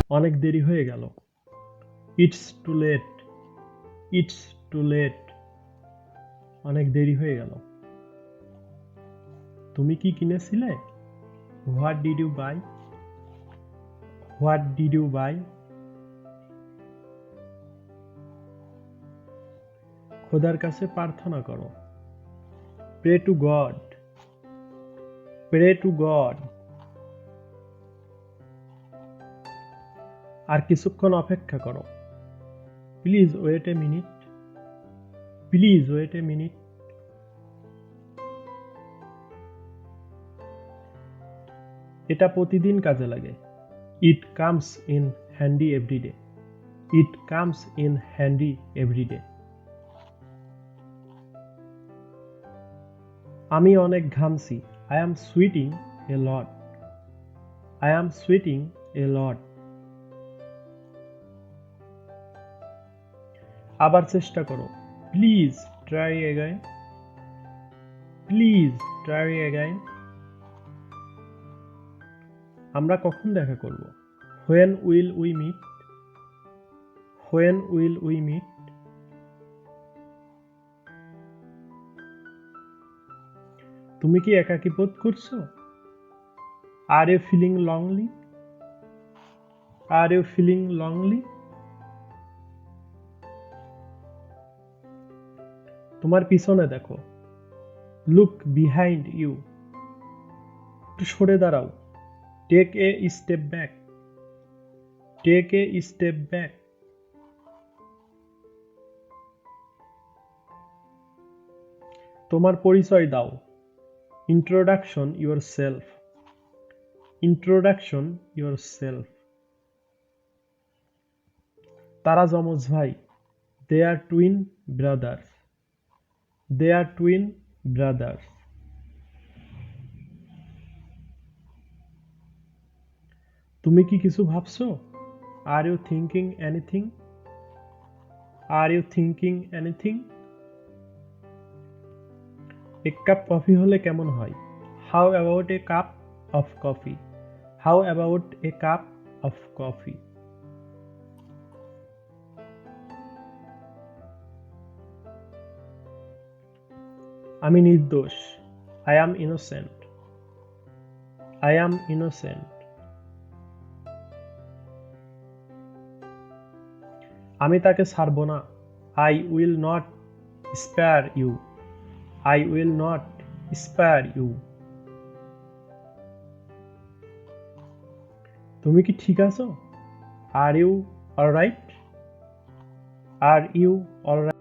অনেক দেরি হয়ে গেল। It's too late. It's too late. অনেক দেরি হয়ে গেল। তুমি কি কিনেছিলে? What did you buy? What did you buy? খোদার কাছে প্রার্থনা করো। Pray to God. Pray to God. আর কিছুক্ষণ অপেক্ষা করো। Please wait a minute. Please wait a minute. এটা প্রতিদিন কাজে লাগে। It comes in handy everyday. It comes in handy everyday. আমি অনেক ঘামছি। I am sweating a lot. I am sweating a lot. আবার চেষ্টা করো। Please try again. Please try again. আমরা কখন দেখা করব? When will we meet? When will we meet? তুমি কি একাকী বোধ করছো? Are you feeling lonely? Are you feeling lonely? তোমার পিছনে দেখো। Look behind you. একটু সরে দাঁড়াও। Take a step back. Take a step back. তোমার পরিচয় দাও। Introduction yourself. Introduction yourself. তারা যমজ ভাই। They are twin brothers. They are twin brothers. তুমি কি কিছু ভাবছো? Are you thinking anything? Are you thinking anything? এক কাপ কফি হলে কেমন হয়? How about a cup of coffee? How about a cup of coffee? আমি নির্দোষ। I am innocent. I am innocent. আমি তাকে ছাড়ব না। I will not spare you. I will not spare you. তুমি কি ঠিক আছো? Are you alright? Are you alright?